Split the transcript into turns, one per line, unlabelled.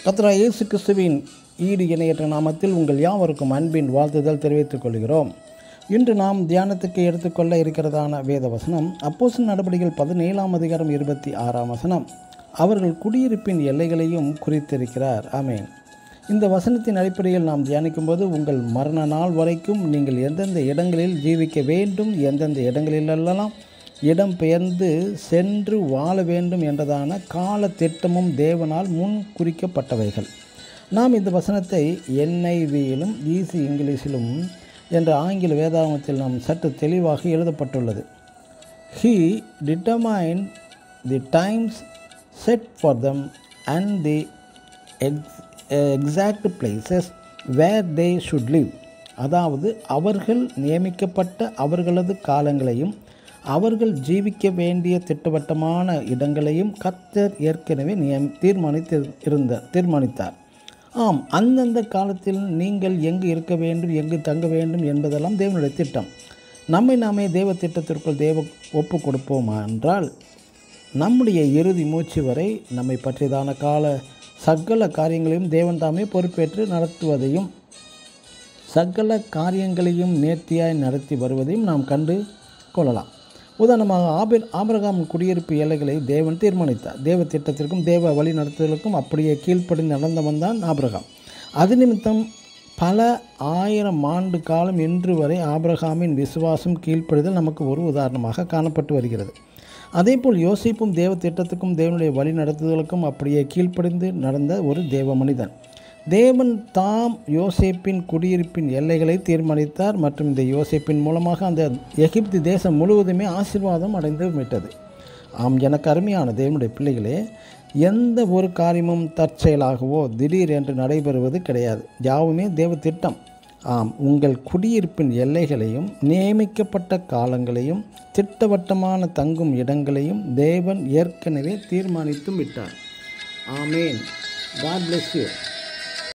கர்த்தராகிய இயேசு கிறிஸ்துவின் ஈடு இணையற்ற நாமத்தில் உங்கள் யாவருக்கும் அன்பின் வாழ்த்துதல் தெரிவித்துக் கொள்கிறோம். இன்று நாம் தியானத்துக்கு எடுத்துக்கொள்ள இருக்கிறதான வேத வசனம் அப்போஸ்தலர் நடபடிகள் 17:26. அவர்கள் குடியிருப்பின் எல்லைகளையும் குறித்திருக்கிறார். ஆமென். இந்த வசனத்தின் அடிப்படையில் நாம் தியானிக்கும்போது உங்கள் மரண நாள் வரைக்கும் நீங்கள் எந்தெந்த இடங்களில் ஜீவிக்க வேண்டும், எந்தெந்த இடங்களிலெல்லாம் இடம் பெயர்ந்து சென்று வாழ வேண்டும் என்றதான கால திட்டமும் தேவனால் முன் குறிக்கப்பட்டவைகள். நாம் இந்த வசனத்தை NIVயிலும் ஈஸி இங்கிலீஷிலும் என்ற ஆங்கில வேதாகமத்தில் நாம் சற்று தெளிவாக எழுதப்பட்டுள்ளது. He determined the times set for them and the exact places where they should live. அதாவது அவர்கள் நியமிக்கப்பட்ட அவர்களது காலங்களையும் அவர்கள் ஜீவிக்க வேண்டிய திட்டவட்டமான இடங்களையும் கர்த்தர் ஏற்கனவே தீர்மானித்தார். ஆம், அந்தந்த காலத்தில் நீங்கள் எங்கு இருக்க வேண்டும், எங்கு தங்க வேண்டும் என்பதெல்லாம் தேவனுடைய திட்டம். நாமே தேவ திட்டத்திற்குள் ஒப்பு கொடுப்போமா என்றால் நம்முடைய இறுதி மூச்சு வரை நம்மை பற்றியதான கால சகல காரியங்களையும் தேவன் தாமே பொறுப்பேற்று நடத்துவதையும் சகல காரியங்களையும் நேர்த்தியாய் நடத்தி வருவதையும் நாம் கண்டு கொள்ளலாம். உதாரணமாக ஆபிரகாம் குடியிருப்பு எல்லைகளை தேவன் தீர்மானித்தார். தேவ திட்டத்திற்கும் தேவ வழி நடத்துதலுக்கும் அப்படியே கீழ்ப்படிந்து நடந்தவன் தான் ஆபிரகாம். அது நிமித்தம் பல 1000 ஆண்டு காலம் இன்று வரை ஆபிரகாமின் விசுவாசம் கீழ்ப்படிதல் நமக்கு ஒரு உதாரணமாக காணப்பட்டு வருகிறது. அதேபோல் யோசேப்பும் தேவ திட்டத்துக்கும் தேவனுடைய வழி நடத்துதலுக்கும் அப்படியே கீழ்ப்படிந்து நடந்த ஒரு தேவ மனிதன். தேவன் தாம் யோசேப்பின் குடியிருப்பின் எல்லைகளை தீர்மானித்தார் மற்றும் இந்த யோசேப்பின் மூலமாக அந்த எகிப்து தேசம் முழுவதுமே ஆசீர்வாதம் அடைந்து விட்டது. ஆம், எனக்கு அருமையான தேவனுடைய பிள்ளைகளே, எந்த ஒரு காரியமும் தற்செயலாகவோ திடீர் என்று நடைபெறுவது கிடையாது. யாவுமே தேவ திட்டம். ஆம், உங்கள் குடியிருப்பின் எல்லைகளையும் நியமிக்கப்பட்ட காலங்களையும் திட்டவட்டமான தங்கும் இடங்களையும் தேவன் ஏற்கனவே தீர்மானித்தும் விட்டார். ஆமேன். God bless you.